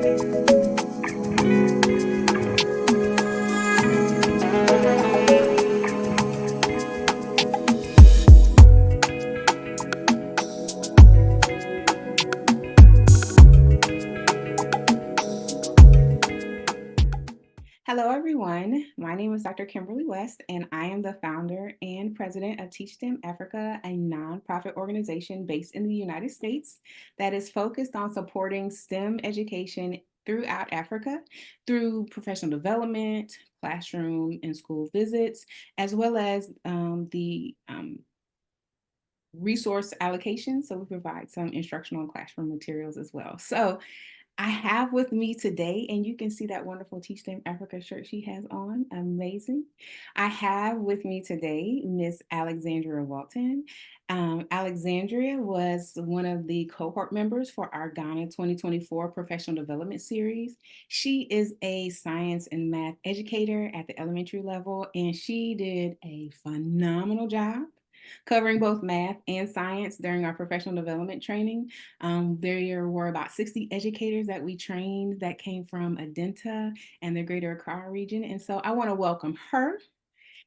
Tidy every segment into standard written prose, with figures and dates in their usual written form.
Hello, everyone. My name is Dr. Kimberly West, and I am the founder and president of Teach STEM Africa, a nonprofit organization based in the United States that is focused on supporting STEM education throughout Africa through professional development, classroom and school visits, as well as the resource allocation. So we provide some instructional and classroom materials as well. So I have with me today, and you can see that wonderful Teach Them Africa shirt she has on. Amazing. I have with me today Miss Alexandria Walton. Alexandria was one of the cohort members for our Ghana 2024 Professional Development Series. She is a science and math educator at the elementary level, and she did a phenomenal job covering both math and science during our professional development training. There were about 60 educators that we trained that came from Adenta and the greater Accra region. And so I want to welcome her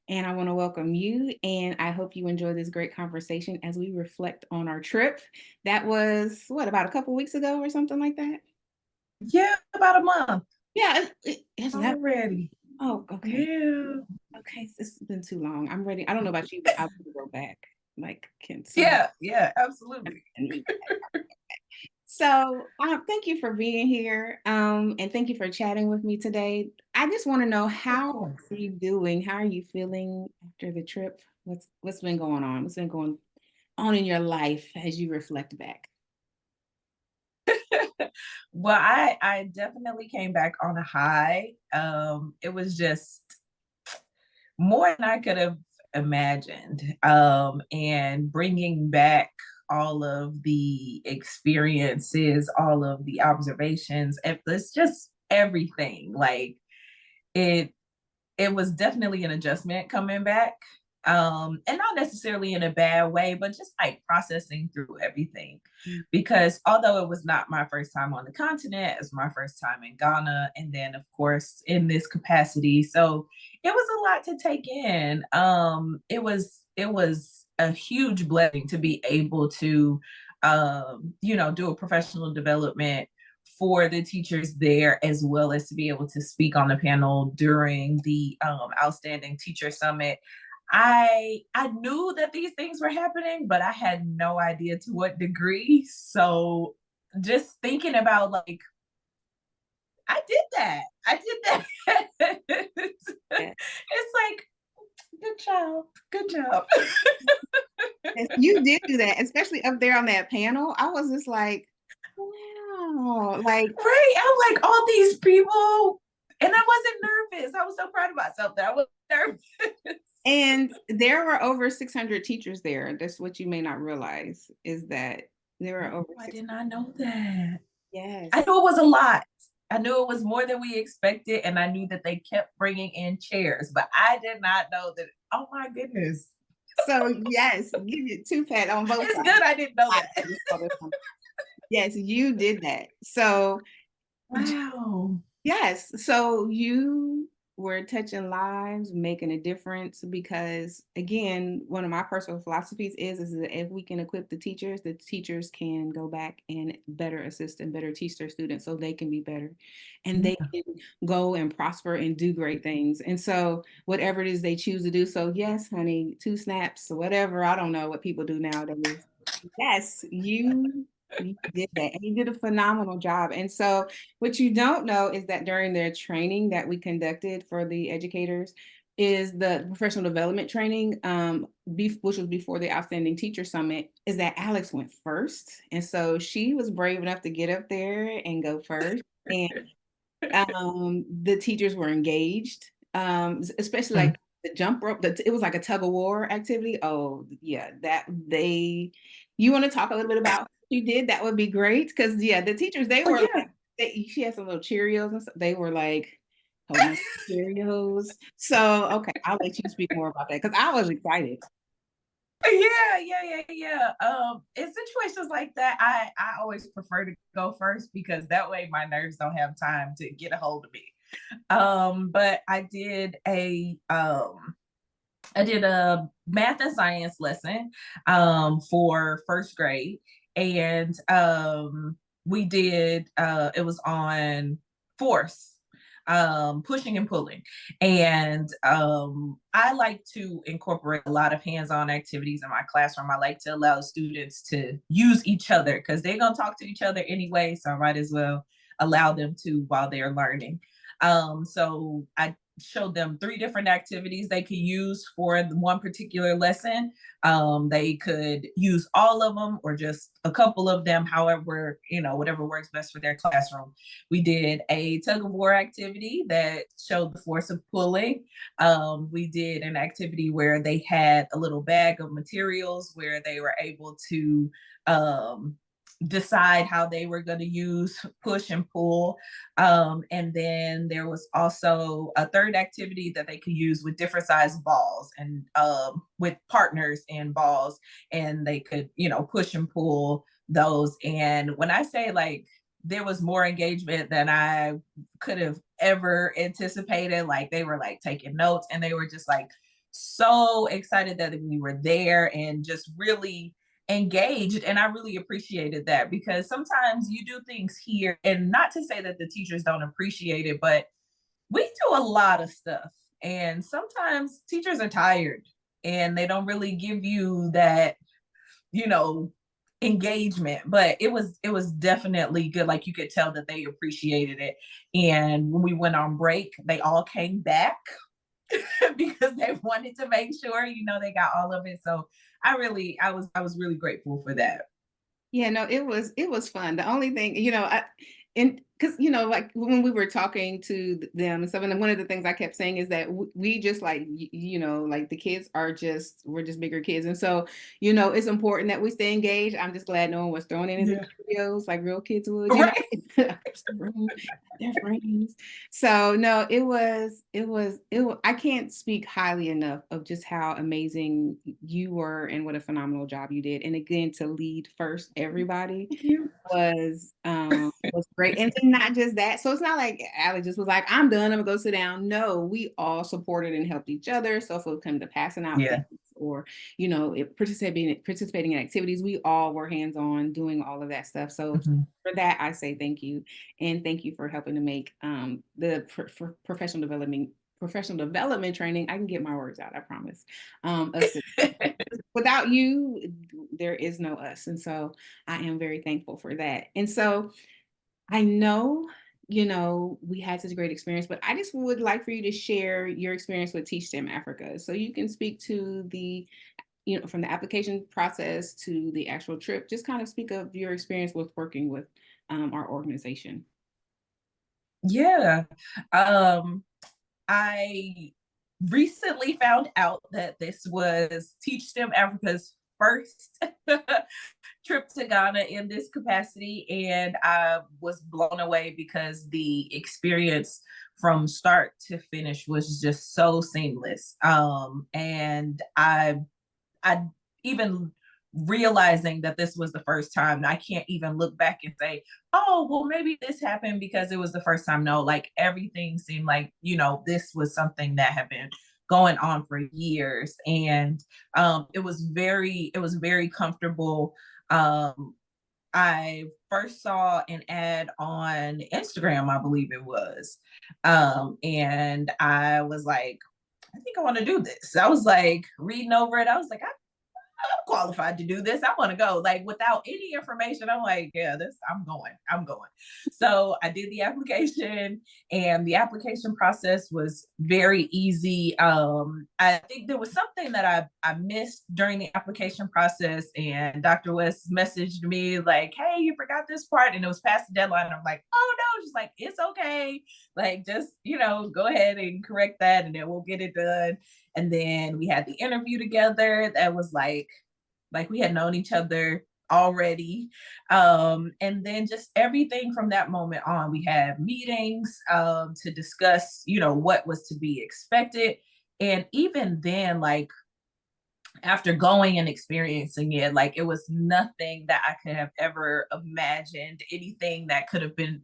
and I want to welcome you. And I hope you enjoy this great conversation as we reflect on our trip. That was about a couple weeks ago or something like that? Yeah, about a month Yeah, it's not already. Oh, okay. Yeah. Okay, this has been too long. I'm ready. I don't know about you, but I want to go back. Like, can somebody Yeah, absolutely. send me back? So thank you for being here, and thank you for chatting with me today. I just want to know, Of how course. are you doing? How are you feeling after the trip? What's been going on? What's been going on in your life as you reflect back? Well, I definitely came back on a high. It was just more than I could have imagined. And bringing back all of the experiences, all of the observations, it's just everything. Like it it was definitely an adjustment coming back. And not necessarily in a bad way, but just like processing through everything. Mm. Because although it was not my first time on the continent, it was my first time in Ghana, and then of course in this capacity. So it was a lot to take in. It was a huge blessing to be able to do a professional development for the teachers there, as well as to be able to speak on the panel during the Outstanding Teacher Summit. I knew that these things were happening, but I had no idea to what degree. So just thinking about like, I did that. I did that. Yeah. It's like, good job. Good job. Yes, you did do that, especially up there on that panel. I was just like, wow, like, Right. I'm like, all these people. And I wasn't nervous. I was so proud of myself that I was nervous. and there were over 600 teachers there. That's what you may not realize, is that there were over I 600. did not know that. I Yes. knew it was a lot. I knew it was more than we expected, and I knew that they kept bringing in chairs, but I did not know that. Oh my goodness. So yes, give you two pat on both It's sides. good I didn't know that. Yes, you did that. So Wow. yes, so you were touching lives, making a difference, because again, one of my personal philosophies is that if we can equip the teachers can go back and better assist and better teach their students so they can be better and they Yeah. can go and prosper and do great things. And so whatever it is they choose to do. So yes, honey, 2 snaps or whatever. I don't know what people do nowadays. Yes, you did that, and you did a phenomenal job. And so what you don't know is that during their training that we conducted for the educators is the professional development training, which was before the Outstanding Teacher Summit, is that Alex went first. And so she was brave enough to get up there and go first. And the teachers were engaged, especially like the jump rope. It was like a tug of war activity. Oh, yeah, you want to talk a little bit about what you did? That would be great. Because, yeah, the teachers, they Oh were yeah. like, she had some little Cheerios and stuff. They were like, holding on to Cheerios. So, okay, I'll let you speak more about that because I was excited. In situations like that, I always prefer to go first because that way my nerves don't have time to get a hold of me. But I did a math and science lesson for first grade, and we did it was on force, pushing and pulling. And I like to incorporate a lot of hands-on activities in my classroom. I like to allow students to use each other because they're gonna talk to each other anyway, so I might as well allow them to while they're learning. So I showed them three different activities they could use for one particular lesson. They could use all of them or just a couple of them, however, whatever works best for their classroom. We did a tug of war activity that showed the force of pulling. We did an activity where they had a little bag of materials where they were able to um, decide how they were going to use push and pull. And then there was also a third activity that they could use with different sized balls and with partners and balls, and they could, push and pull those. And when I say like there was more engagement than I could have ever anticipated, like they were like taking notes and they were just like so excited that we were there and just really engaged. And I really appreciated that because sometimes you do things here, and not to say that the teachers don't appreciate it, but we do a lot of stuff, and sometimes teachers are tired and they don't really give you that, you know engagement. But it was definitely good. Like you could tell that they appreciated it. And when we went on break, they all came back because they wanted to make sure, they got all of it. So I was really grateful for that. Yeah, no, it was fun. The only thing, and because like when we were talking to them and stuff, and one of the things I kept saying is that we just like like the kids we're just bigger kids, and so it's important that we stay engaged. I'm just glad no one was throwing anything Yeah. videos like real kids would, Right. across the room, their friends. So no, it was. I can't speak highly enough of just how amazing you were and what a phenomenal job you did. And again, to lead first everybody Thank you. was great. And then not just that. So it's not like Allie just was like, I'm done, I'm gonna go sit down. No, we all supported and helped each other. So if it come to passing out things Yeah. or participating in activities, we all were hands-on doing all of that stuff. So Mhm. for that, I say thank you. And thank you for helping to make the for professional development training. I can get my words out, I promise. Us without you, there is no us. And so I am very thankful for that. And so I know, we had such a great experience, but I just would like for you to share your experience with Teach STEM Africa. So you can speak to from the application process to the actual trip, just kind of speak of your experience with working with our organization. Yeah. Um, I recently found out that this was Teach STEM Africa's first trip to Ghana in this capacity, and I was blown away because the experience from start to finish was just so seamless. And I even realizing that this was the first time, I can't even look back and say, oh, well, maybe this happened because it was the first time. No, like everything seemed like, this was something that had been going on for years. And it was very comfortable. I first saw an ad on Instagram, I believe it was. And I was like, I think I want to do this. I was like reading over it. I was like, I'm qualified to do this. I want to go. Like without any information, I'm like, yeah, I'm going. I'm going. So I did the application, and the application process was very easy. I think there was something that I missed during the application process, and Dr. West messaged me like, hey, you forgot this part, and it was past the deadline. And I'm like, oh no, she's like, it's okay. Like just, go ahead and correct that, and then we'll get it done. And then we had the interview together. That was like we had known each other already. And then just everything from that moment on, we had meetings to discuss, what was to be expected. And even then, like after going and experiencing it, like it was nothing that I could have ever imagined, anything that could have been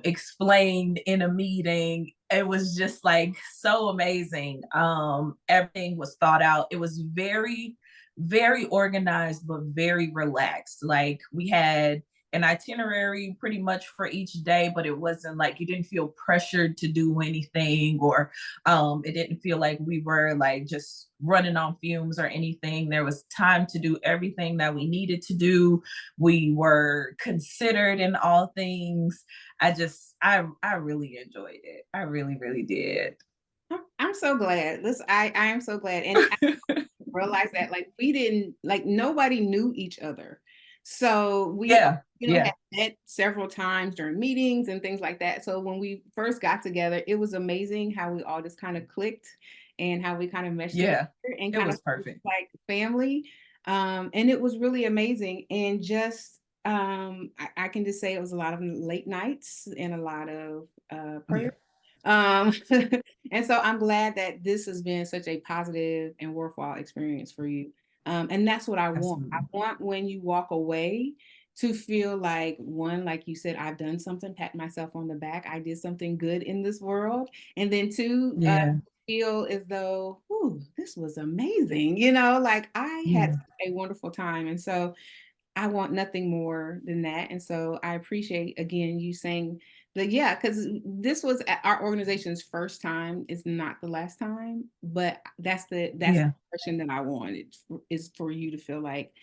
explained in a meeting. It was just like so amazing. Everything was thought out. It was very, very organized, but very relaxed. Like we had an itinerary pretty much for each day, but it wasn't like you didn't feel pressured to do anything, or it didn't feel like we were like just running on fumes or anything. There was time to do everything that we needed to do. We were considered in all things. I really enjoyed it. I really, really did. I'm so glad. Listen, I am so glad. And I realized that like we didn't like nobody knew each other. So we Yeah, had yeah, met several times during meetings and things like that. So when we first got together, it was amazing how we all just kind of clicked and how we kind of meshed together yeah. and It kind of was perfect. like family. And it was really amazing. And just I can just say it was a lot of late nights and a lot of Yeah, prayer. And so I'm glad that this has been such a positive and worthwhile experience for you. And that's what I want. I absolutely. want when you walk away to feel like, one, like you said, I've done something, pat myself on the back. I did something good in this world. And then two, Yeah, feel as though, ooh, this was amazing. Like I had yeah, a wonderful time. And so I want nothing more than that. And so I appreciate again you saying that, yeah, because this was our organization's first time. It's not the last time, but that's the yeah, impression that I wanted is for you to feel like,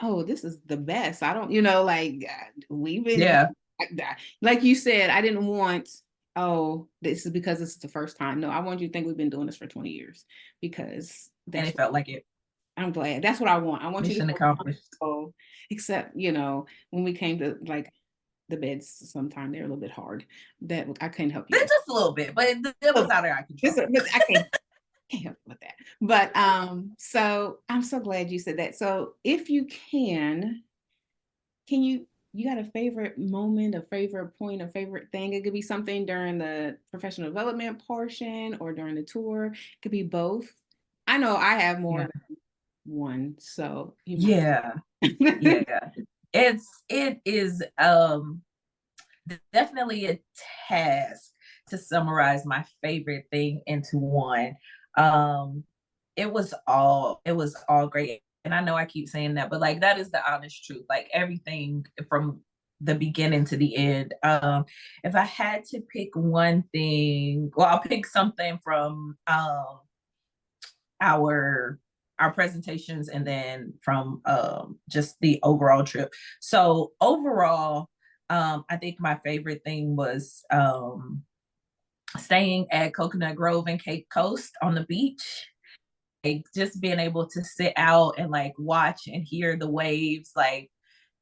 oh, this is the best. I don't, like we've been yeah. like you said, I didn't want, oh, this is because this is the first time. No, I want you to think we've been doing this for 20 years because And that's it what felt like it. I'm glad. That's what I want. I want you to Mission feel accomplished. comfortable, except, when we came to like the beds, sometimes they're a little bit hard. That I couldn't help you with. Just a little bit, but it was Oh, out of our control. but I can't help with that. But so I'm so glad you said that. So if you can you got a favorite moment, a favorite point, a favorite thing? It could be something during the professional development portion or during the tour. It could be both. I know I have more Yeah, than one, so you might. yeah, yeah. It is definitely a task to summarize my favorite thing into one. Um, it was all great. And I know I keep saying that, but like that is the honest truth. Like everything from the beginning to the end. If I had to pick one thing, well, I'll pick something from our our presentations and then from just the overall trip. So overall, I think my favorite thing was staying at Coconut Grove and Cape Coast on the beach. Like just being able to sit out and like watch and hear the waves, like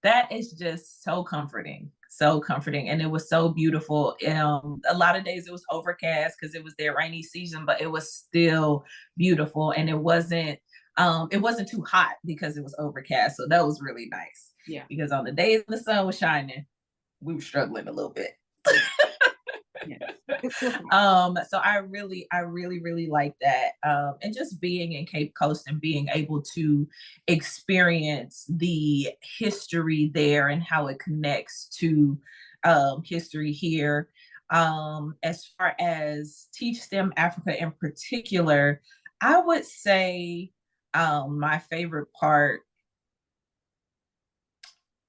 that is just so comforting, so comforting. And it was so beautiful. A lot of days it was overcast because it was their rainy season, but it was still beautiful. And it wasn't too hot because it was overcast. So that was really nice. Yeah. Because on the days the sun was shining, we were struggling a little bit. Yes. It was So I really, really like that. And just being in Cape Coast and being able to experience the history there and how it connects to history here. As far as Teach STEM Africa in particular, I would say my favorite part,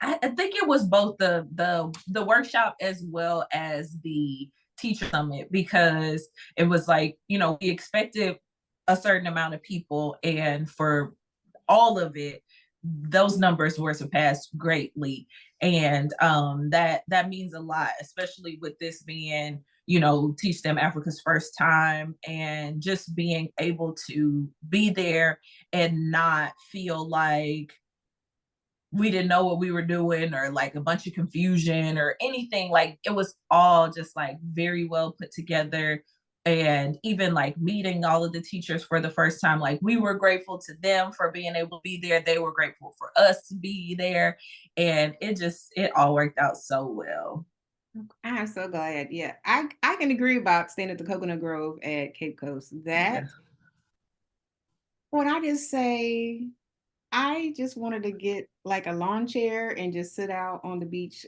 I think it was both the workshop as well as the teacher summit, because it was like, we expected a certain amount of people, and for all of it, those numbers were surpassed greatly. And that means a lot, especially with this being, Teach Them Africa's first time, and just being able to be there and not feel like we didn't know what we were doing or like a bunch of confusion or anything. Like it was all just like very well put together. And even like meeting all of the teachers for the first time, like we were grateful to them for being able to be there, they were grateful for us to be there, and it all worked out so well. I'm so glad. Yeah, I can agree about staying at the Coconut Grove at Cape Coast. That Yeah, Would I just say I just wanted to get like a lawn chair and just sit out on the beach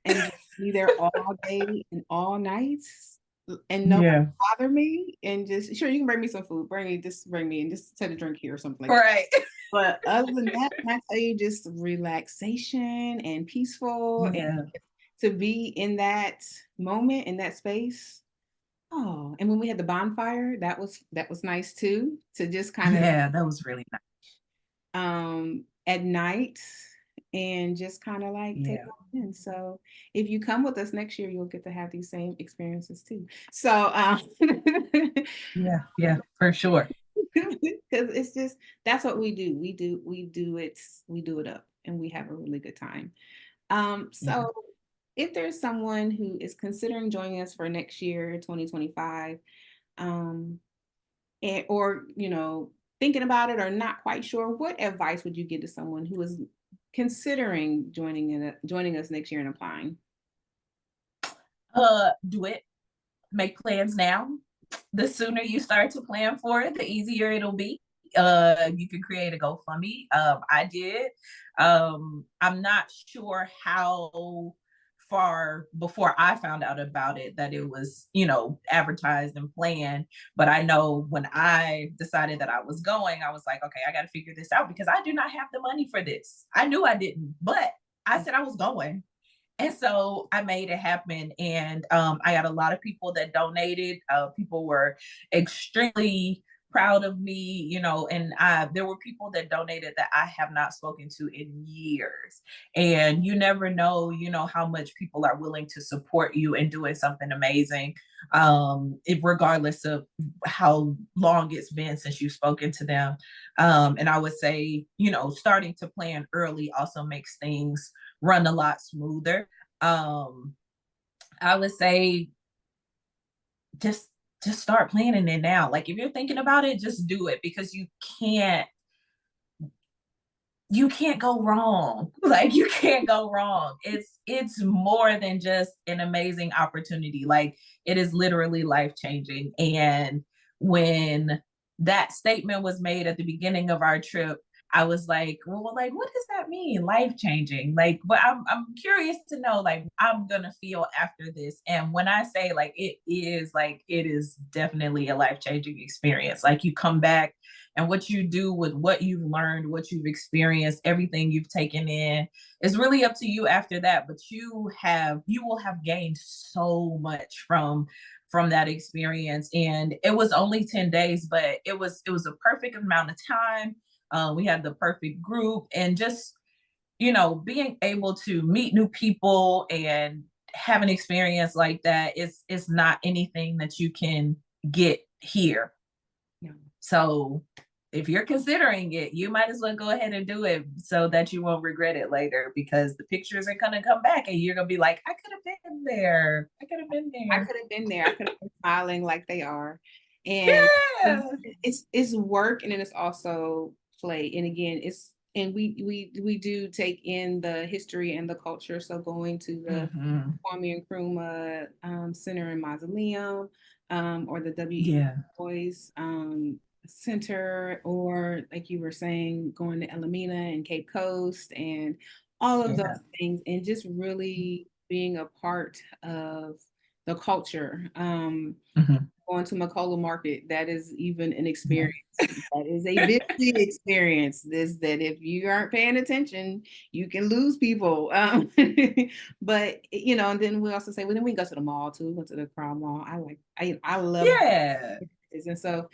and just be there all day and all night and nobody Yeah. bother me and just sure you can bring me some food, bring me and just set a drink here or something like that. Right. But other than that, I tell you just relaxation and peaceful and Yeah. to be in that moment in that space. Oh, and when we had the bonfire, that was nice too to just kind of Yeah, that was really nice. at night and just kind of like take Yeah. it in. So if you come with us next year, you'll get to have these same experiences too. So Yeah. Yeah, for sure. because it's just that's what we do. We do it up and we have a really good time. Yeah. So if there's someone who is considering joining us for next year, 2025, um, or thinking about it or not quite sure, what advice would you give to someone who is considering joining us next year and applying? Do it. Make plans now. The sooner you start to plan for it, the easier it'll be. You can create a GoFundMe. I did. I'm not sure how far before I found out about it that it was, advertised and planned. But I know when I decided that I was going, I was like, okay, I got to figure this out because I do not have the money for this. I knew I didn't, but I said I was going. And so I made it happen. And I got a lot of people that donated. People were extremely proud of me, and there were people that donated that I have not spoken to in years. And you never know, how much people are willing to support you in doing something amazing, regardless of how long it's been since you've spoken to them. And I would say, starting to plan early also makes things run a lot smoother. Um, I would say just just start planning it now. Like if you're thinking about it, just do it because can't you can't go wrong. Like you can't go wrong. It's more than just an amazing opportunity. Like it is literally life changing. And when that statement was made at the beginning of our trip, I was like, well, like, what does that mean? Life changing. Like, but I'm curious to know, like, I'm gonna feel after this. And when I say like, it is definitely a life changing experience. Like, you come back and what you do with what you've learned, what you've experienced, everything you've taken in is really up to you after that. But you will have gained so much from that experience. And it was only 10 days, but it was a perfect amount of time. We had the perfect group and just, being able to meet new people and have an experience like that is not anything that you can get here. Yeah. So if you're considering it, you might as well go ahead and do it so that you won't regret it later because the pictures are going to come back and you're going to be like, I could have been there. I could have been I there. could have been there. I could have been smiling like they are. And Yeah. it's work and then it's also play. And again, we do take in the history and the culture. So going to the Hmm. Kwame Nkrumah Center and Mausoleum, or the W.E. Yeah. Boys Center, or like you were saying, going to Elamina and Cape Coast and all of those Yeah. things, and just really being a part of the culture. Hmm. Going to McCullough Market, that is even an Yeah. experience. That is a busy experience. This that if you aren't paying attention, you can lose people. But and then we also say, well, then we can go to the mall too. We went to the Crown Mall. I love Yeah. it. And so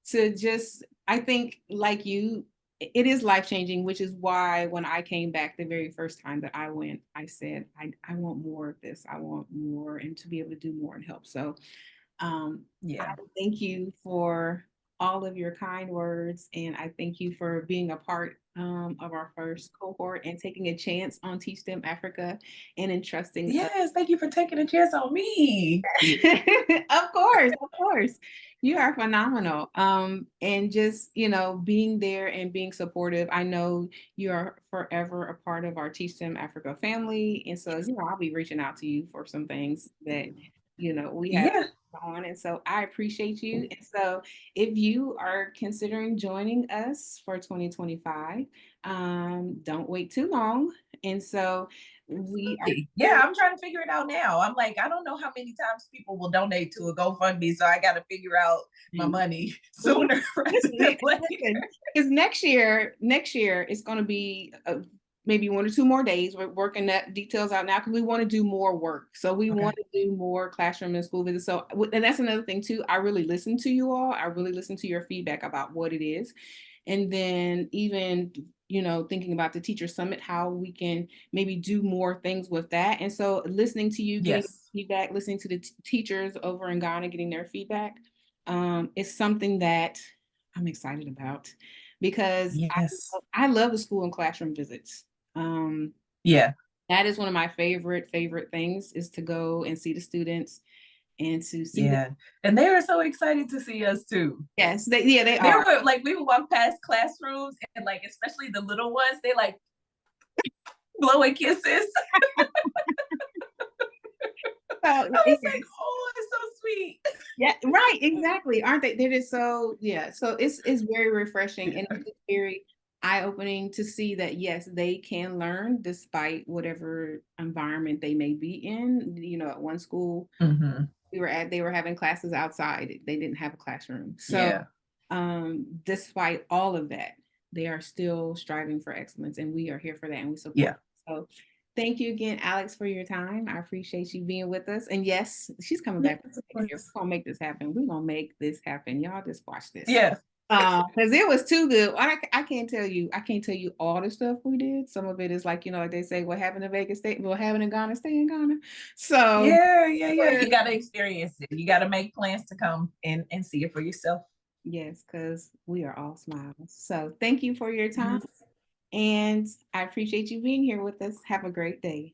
to just, I think like you, it is life changing, which is why when I came back the very first time that I went, I said, I want more of this. I want more and to be able to do more and help. So I Yeah. thank you for all of your kind words, and I thank you for being a part of our first cohort and taking a chance on Teach Them Africa and entrusting us. Yes. Thank you for taking a chance on me. Of course. You are phenomenal. And just, being there and being supportive. I know you are forever a part of our Teach Them Africa family. And so, I'll be reaching out to you for some things that, we have Yeah. on. And so I appreciate you. And so if you are considering joining us for 2025, don't wait too long. And so we are Absolutely. Yeah, I'm trying to figure it out now. I'm like, I don't know how many times people will donate to a GoFundMe, so I got to figure out my still, money well, sooner rather listen, than later. listen, because next year it's going to be maybe 1 or 2 more days. We're working that details out now because we want to do more work. So we want Okay. to do more classroom and school visits. So, and that's another thing too. I really listen to you all. I really listen to your feedback about what it is, and then even thinking about the teacher summit, how we can maybe do more things with that. And so listening to you, getting Yes. feedback, listening to the teachers over in Ghana, getting their feedback is something that I'm excited about because Yes. I love the school and classroom visits. Um, Yeah. that is one of my favorite things is to go and see the students and to see them. Yeah. And they were so excited to see us too. Yes, they There are. were like we would walk past classrooms and like especially the little ones, they like blowing kisses. So, I was like, yes. oh, it's so sweet. Yeah, right, exactly. Aren't they? They're just so, yeah. So it's very refreshing and Yeah. it's very eye-opening to see that yes, they can learn despite whatever environment they may be in. At one school Mm-hmm. they were having classes outside. They didn't have a classroom. So Yeah. despite all of that, they are still striving for excellence and we are here for that and we support. Yeah. So thank you again, Alex, for your time. I appreciate you being with us. And yes, she's coming back Yes, of next year. course. We're gonna make this happen. We're gonna make this happen. Y'all just watch this. Yeah. Because it was too good. I can't tell you all the stuff we did. Some of it is like they say, what happened in Vegas, stay, what happened in Ghana, stay in Ghana. So Yeah, yeah, yeah. You got to experience it. You got to make plans to come and see it for yourself. yes, because we are all smiles. So thank you for your time. Yes. And I appreciate you being here with us. Have a great day.